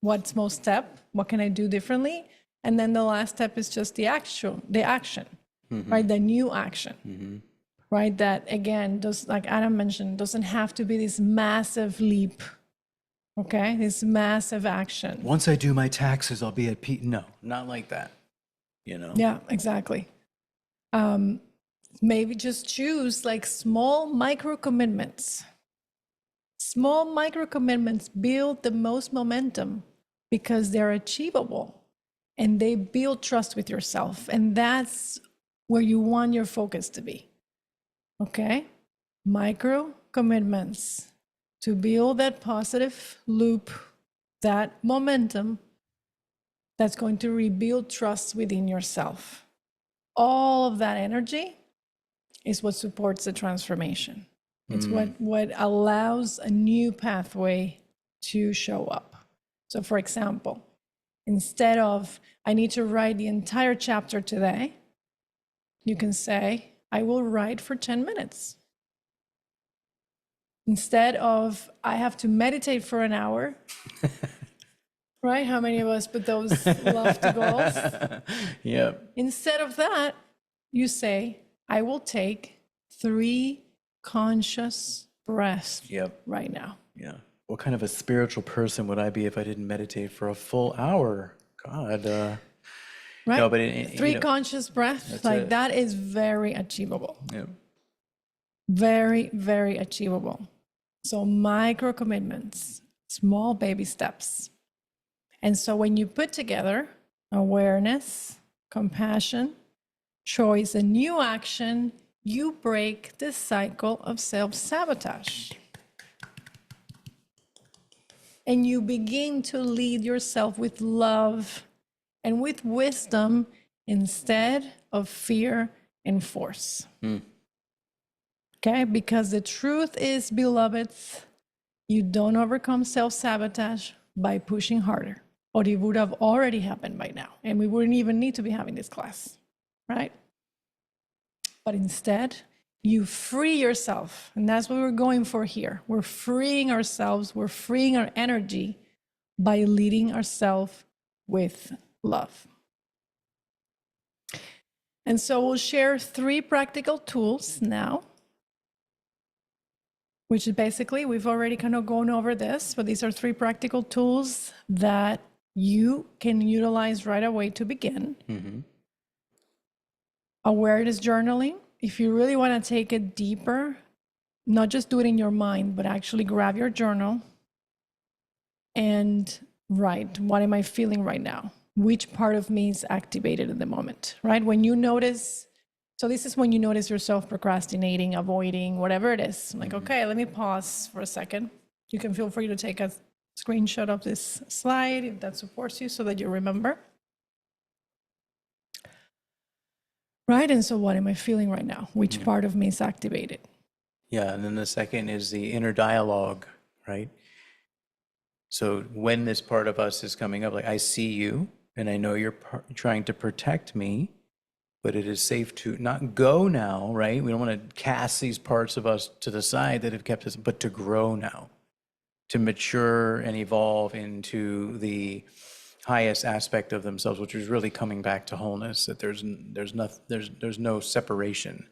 Speaker 1: What's most step? What can I do differently? And then the last step is just the action, right? The new action, right? That, again, like Adam mentioned, doesn't have to be this massive leap, okay? This massive action.
Speaker 2: Once I do my taxes, I'll be at peace. No, not like that,
Speaker 1: Yeah, exactly. Maybe just choose like small micro commitments. Small micro commitments build the most momentum because they're achievable and they build trust with yourself. And that's where you want your focus to be. Okay? Micro commitments to build that positive loop, that momentum that's going to rebuild trust within yourself. All of that energy is what supports the transformation. It's what allows a new pathway to show up. So for example, instead of, I need to write the entire chapter today, you can say, I will write for 10 minutes. Instead of, I have to meditate for an hour, right? How many of us put those lofty goals?
Speaker 2: Yep.
Speaker 1: Instead of that, you say, I will take 3 conscious breaths right now.
Speaker 2: Yeah. What kind of a spiritual person would I be if I didn't meditate for a full hour? God.
Speaker 1: Right?
Speaker 2: No, but
Speaker 1: 3 conscious breaths, like that is very achievable.
Speaker 2: Yeah.
Speaker 1: Very, very achievable. So micro commitments, small baby steps. And so when you put together awareness, compassion, choice, and new action, you break the cycle of self-sabotage. And you begin to lead yourself with love and with wisdom instead of fear and force. Okay? Because the truth is, beloveds, you don't overcome self-sabotage by pushing harder, or it would have already happened by now, and we wouldn't even need to be having this class, right? But instead, you free yourself, and that's what we're going for here. We're freeing ourselves, we're freeing our energy by leading ourselves with love. And so we'll share 3 practical tools now, which is basically, we've already kind of gone over this, but these are 3 practical tools that you can utilize right away to begin. Awareness journaling. If you really want to take it deeper, not just do it in your mind, but actually grab your journal and right? What am I feeling right now? Which part of me is activated at the moment, right? When you notice, so this is when you notice yourself procrastinating, avoiding, whatever it is. Like, okay, let me pause for a second. You can feel free to take a screenshot of this slide if that supports you so that you remember. Right, and so what am I feeling right now? Which part of me is activated?
Speaker 2: Yeah, and then the second is the inner dialogue, right? So when this part of us is coming up, like, I see you and I know you're trying to protect me, but it is safe to not go now, right? We don't want to cast these parts of us to the side that have kept us, but to grow now, to mature and evolve into the highest aspect of themselves, which is really coming back to wholeness, that there's no separation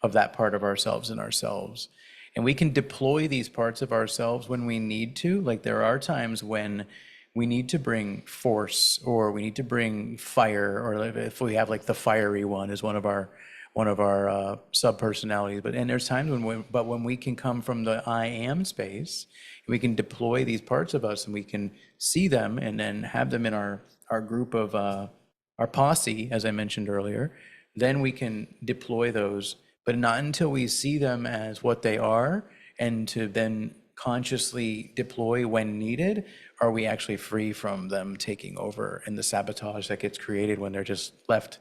Speaker 2: of that part of ourselves and ourselves. And we can deploy these parts of ourselves when we need to. Like, there are times when we need to bring force, or we need to bring fire, or if we have like the fiery one is one of our subpersonalities. And there's times when we can come from the I am space, we can deploy these parts of us, and we can see them and then have them in our group of our posse, as I mentioned earlier. Then we can deploy those, but not until we see them as what they are, and to then consciously deploy when needed, are we actually free from them taking over, and the sabotage that gets created when they're just left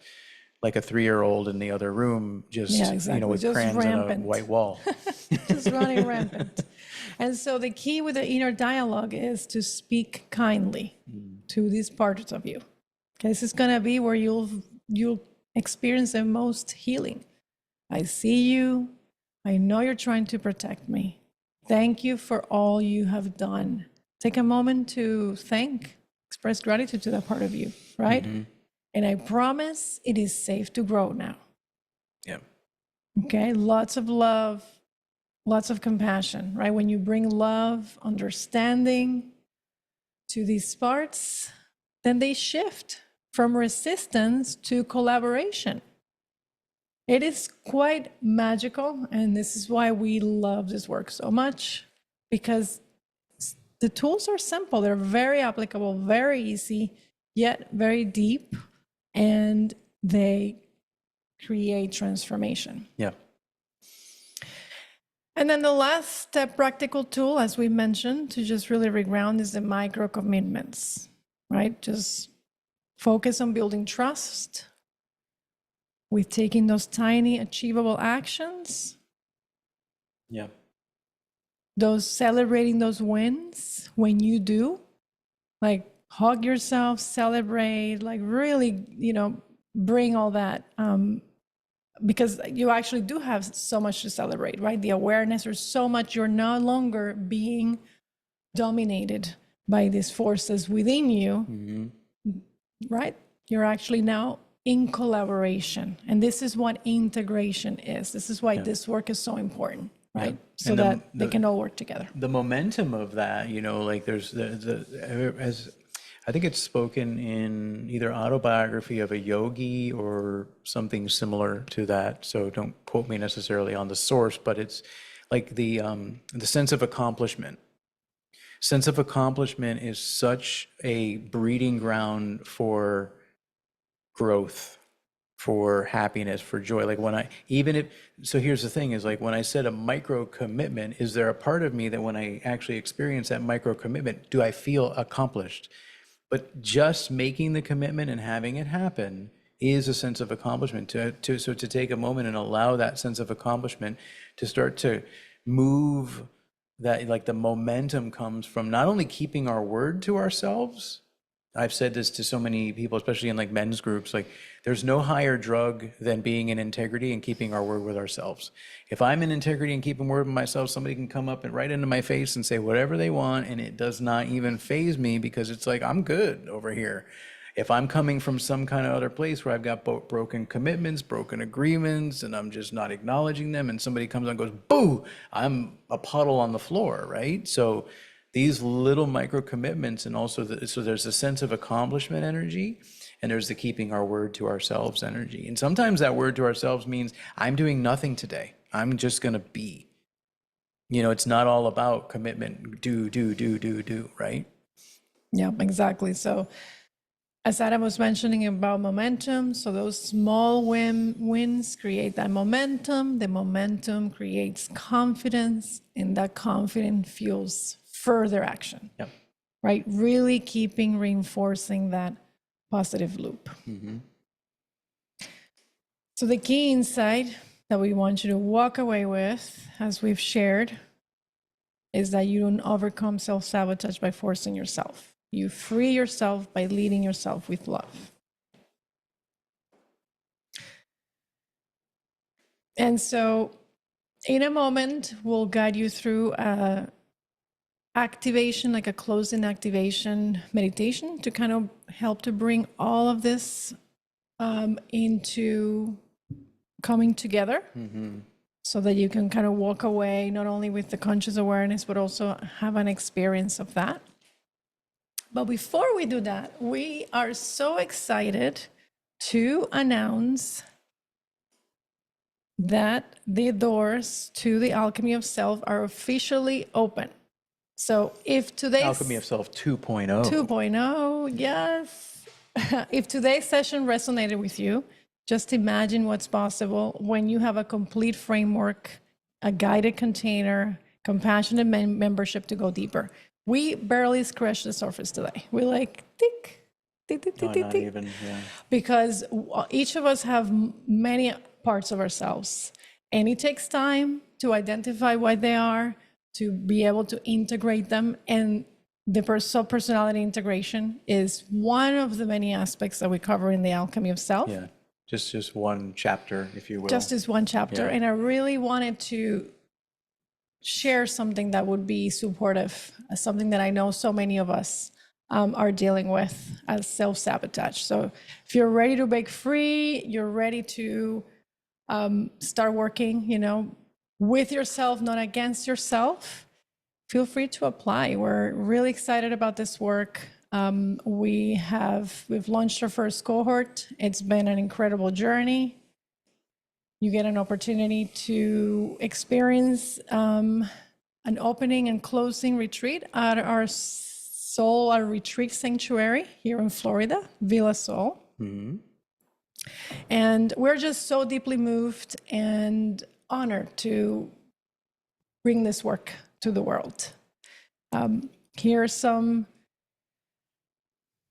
Speaker 2: like a 3-year-old in the other room, just,
Speaker 1: Yeah, exactly.
Speaker 2: with
Speaker 1: Just
Speaker 2: crayons
Speaker 1: rampant.
Speaker 2: and a white wall.
Speaker 1: Just running rampant. And so the key with the inner dialogue is to speak kindly to these parts of you. Okay, this is gonna be where you'll experience the most healing. I see you. I know you're trying to protect me. Thank you for all you have done. Take a moment to express gratitude to that part of you, right? And I promise it is safe to grow now.
Speaker 2: Yeah.
Speaker 1: Okay, lots of love, lots of compassion, right? When you bring love, understanding to these parts, then they shift from resistance to collaboration. It is quite magical, and this is why we love this work so much, because the tools are simple. They're very applicable, very easy, yet very deep, and they create transformation.
Speaker 2: Yeah.
Speaker 1: And then the last practical tool, as we mentioned, to just really reground is the micro commitments, right? Just focus on building trust with taking those tiny achievable actions,
Speaker 2: Yeah.
Speaker 1: those celebrating those wins when you do, like hug yourself, celebrate, like really, bring all that, because you actually do have so much to celebrate, right? The awareness, there's so much, you're no longer being dominated by these forces within you, right? You're actually now in collaboration. And this is what integration is. This is why this work is so important, right? So
Speaker 2: And
Speaker 1: that they can all work together.
Speaker 2: The momentum of that, like there's as I think it's spoken in either autobiography of a yogi or something similar to that. So don't quote me necessarily on the source, but it's like the sense of accomplishment. Sense of accomplishment is such a breeding ground for growth, for happiness, for joy. Like so here's the thing is, like, when I said a micro commitment, is there a part of me that when I actually experience that micro commitment, do I feel accomplished? But just making the commitment and having it happen is a sense of accomplishment. So to take a moment and allow that sense of accomplishment to start to move, that like the momentum comes from not only keeping our word to ourselves. I've said this to so many people, especially in like men's groups, like there's no higher drug than being in integrity and keeping our word with ourselves. If I'm in integrity and keeping word with myself, somebody can come up and right into my face and say whatever they want, and it does not even faze me, because it's like, I'm good over here. If I'm coming from some kind of other place where I've got broken commitments, broken agreements, and I'm just not acknowledging them, and somebody comes and goes, boo, I'm a puddle on the floor, right? So these little micro commitments, and also so there's a sense of accomplishment energy, and there's the keeping our word to ourselves energy. And sometimes that word to ourselves means I'm doing nothing today. I'm just going to be. It's not all about commitment. Do, right?
Speaker 1: Yeah, exactly. So as Adam was mentioning about momentum, so those small wins create that momentum. The momentum creates confidence, and that confidence fuels further action.
Speaker 2: Yep.
Speaker 1: Right? Really reinforcing that positive loop.
Speaker 2: Mm-hmm.
Speaker 1: So the key insight that we want you to walk away with, as we've shared, is that you don't overcome self-sabotage by forcing yourself. You free yourself by leading yourself with love. And so in a moment, we'll guide you through activation, like a closing activation meditation to kind of help to bring all of this into coming together, so that you can kind of walk away not only with the conscious awareness, but also have an experience of that. But before we do that, we are so excited to announce that the doors to the Alchemy of Self are officially open. So if today's
Speaker 2: Alchemy of Self 2.0.
Speaker 1: 2.0, yes. If today's session resonated with you, just imagine what's possible when you have a complete framework, a guided container, compassionate membership to go deeper. We barely scratched the surface today. We're like, tick, tick, tick, tick,
Speaker 2: No,
Speaker 1: tick,
Speaker 2: not
Speaker 1: tick.
Speaker 2: even, yeah.
Speaker 1: Because each of us have many parts of ourselves, and it takes time to identify what they are, to be able to integrate them. And the subpersonality integration is one of the many aspects that we cover in the Alchemy of Self.
Speaker 2: Yeah, just one chapter, if you will.
Speaker 1: Just as one chapter.
Speaker 2: Yeah.
Speaker 1: And I really wanted to share something that would be supportive, something that I know so many of us are dealing with as self-sabotage. So if you're ready to break free, you're ready to start working, with yourself, not against yourself, feel free to apply. We're really excited about this work. We've launched our first cohort. It's been an incredible journey. You get an opportunity to experience an opening and closing retreat at our retreat sanctuary here in Florida, Villa Sol.
Speaker 2: Mm-hmm.
Speaker 1: And we're just so deeply moved and honored to bring this work to the world. Here are some,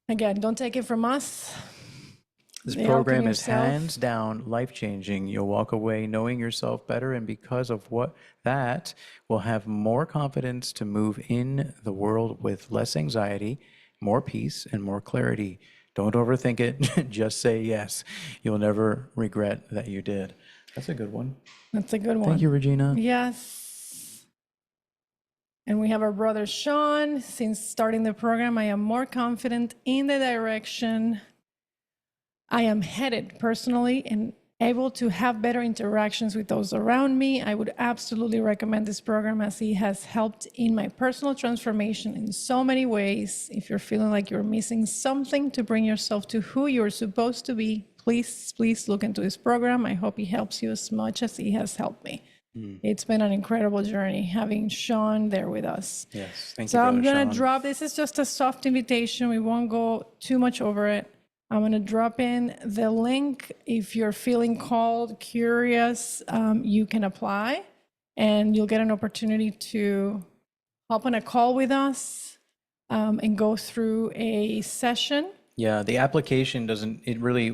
Speaker 1: again, don't take it from us.
Speaker 2: This
Speaker 1: The
Speaker 2: program
Speaker 1: Alchemy of
Speaker 2: is
Speaker 1: Self.
Speaker 2: hands down life-changing. You'll walk away knowing yourself better, and because of that will have more confidence to move in the world with less anxiety, more peace, and more clarity. Don't overthink it. Just say yes. You'll never regret that you did. That's a good one.
Speaker 1: That's a good one.
Speaker 2: Thank you, Regina.
Speaker 1: Yes. And we have our brother Sean. Since starting the program, I am more confident in the direction I am headed personally and able to have better interactions with those around me. I would absolutely recommend this program, as it has helped in my personal transformation in so many ways. If you're feeling like you're missing something to bring yourself to who you're supposed to be, please look into this program. I hope it helps you as much as it has helped me. It's been an incredible journey having Sean there with us.
Speaker 2: Yes, thank you,
Speaker 1: So
Speaker 2: Brother
Speaker 1: I'm going
Speaker 2: Sean.
Speaker 1: to drop, this is just a soft invitation. We won't go too much over it. I'm going to drop in the link. If you're feeling called, curious, you can apply, and you'll get an opportunity to hop on a call with us and go through a session.
Speaker 2: Yeah, the application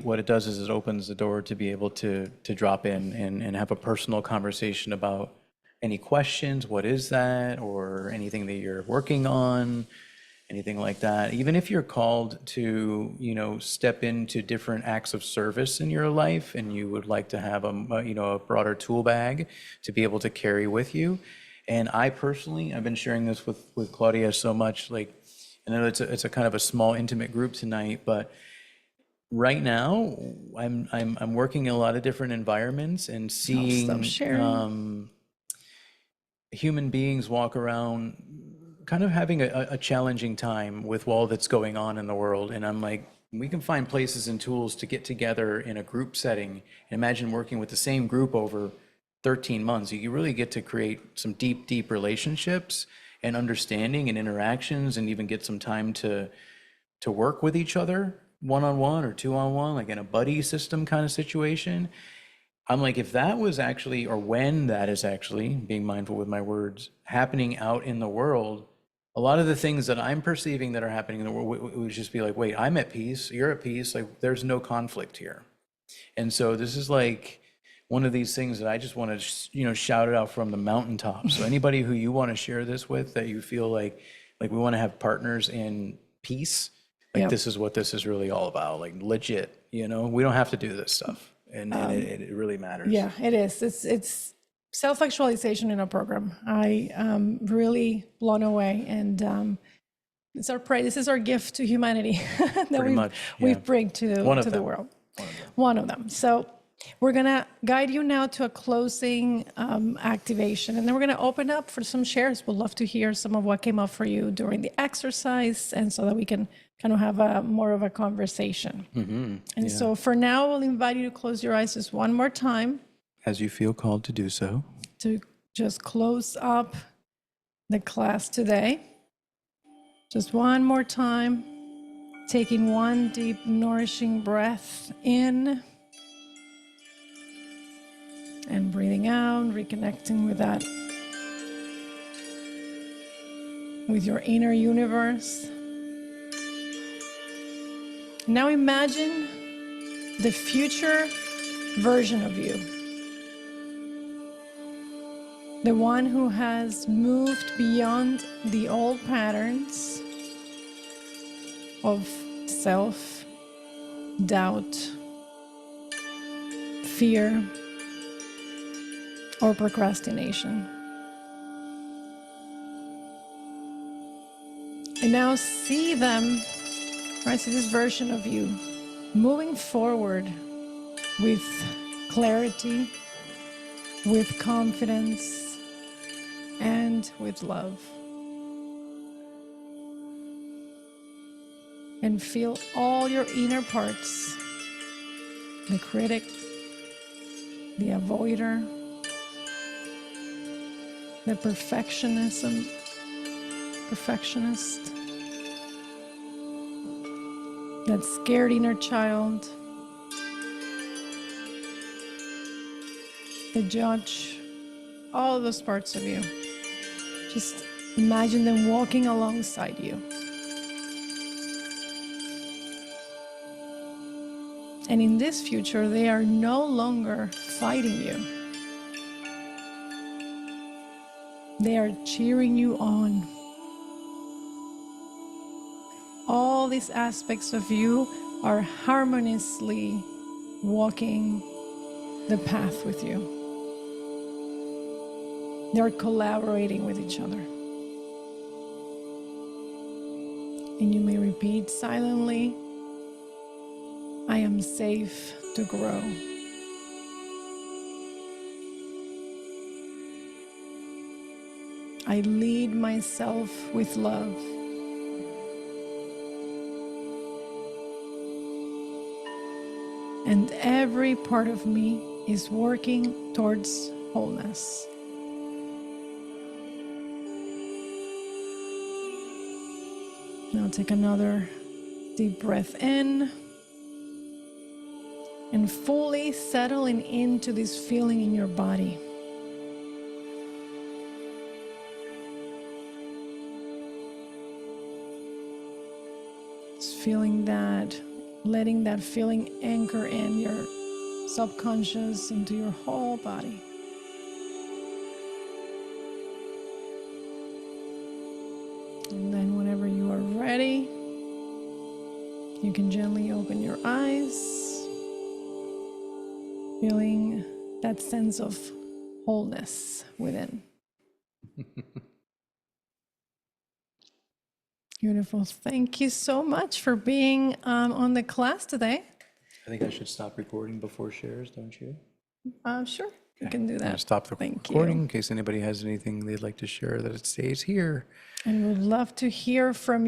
Speaker 2: what it does is it opens the door to be able to drop in and have a personal conversation about any questions, what is that, or anything that you're working on, anything like that. Even if you're called to, step into different acts of service in your life, and you would like to have a broader tool bag to be able to carry with you. And I personally, I've been sharing this with Claudia so much, like, I know it's a kind of a small intimate group tonight, but right now I'm working in a lot of different environments and seeing
Speaker 1: Stop sharing.
Speaker 2: human beings walk around kind of having a challenging time with all that's going on in the world. And I'm like, we can find places and tools to get together in a group setting. And imagine working with the same group over 13 months. You really get to create some deep relationships and understanding and interactions, and even get some time to work with each other one-on-one or two-on-one, like in a buddy system kind of situation. I'm like, if that was actually, or when that is actually, being mindful with my words, happening out in the world, a lot of the things that I'm perceiving that are happening in the world, it would just be like, wait, I'm at peace, you're at peace, like there's no conflict here. And so this is like one of these things that I just want to, shout it out from the mountaintop. So anybody who you want to share this with, that you feel like we want to have partners in peace, like this is what this is really all about, like legit, we don't have to do this stuff. And it really matters.
Speaker 1: Yeah, it is. It's self-actualization in our program. I am really blown away, and it's our prayer. This is our gift to humanity that we've bring to the world. One of them. So we're gonna guide you now to a closing activation, and then we're gonna open up for some shares. We'd love to hear some of what came up for you during the exercise, and so that we can kind of have more of a conversation. And so for now, I'll invite you to close your eyes just one more time.
Speaker 2: As you feel called to do so.
Speaker 1: To just close up the class today. Just one more time. Taking one deep, nourishing breath in. And breathing out, reconnecting with that. With your inner universe. Now imagine the future version of you. The one who has moved beyond the old patterns of self-doubt, fear, or procrastination. And now see them, right? See this version of you moving forward with clarity, with confidence, and with love. And feel all your inner parts, the critic, the avoider, the perfectionist, that scared inner child, the judge, all those parts of you. Just imagine them walking alongside you. And in this future, they are no longer fighting you. They are cheering you on. All these aspects of you are harmoniously walking the path with you. They're collaborating with each other. And you may repeat silently, I am safe to grow. I lead myself with love. And every part of me is working towards wholeness. Now take another deep breath in and fully settling into this feeling in your body. Just feeling that, letting that feeling anchor in your subconscious into your whole body. And then whenever you are ready, you can gently open your eyes, feeling that sense of wholeness within. Beautiful. Thank you so much for being on the class today.
Speaker 2: I think I should stop recording before shares, don't you?
Speaker 1: Sure, you can do
Speaker 2: I'm
Speaker 1: that.
Speaker 2: gonna stop the recording in case anybody has anything they'd like to share, that it stays here.
Speaker 1: And we'd love to hear from you.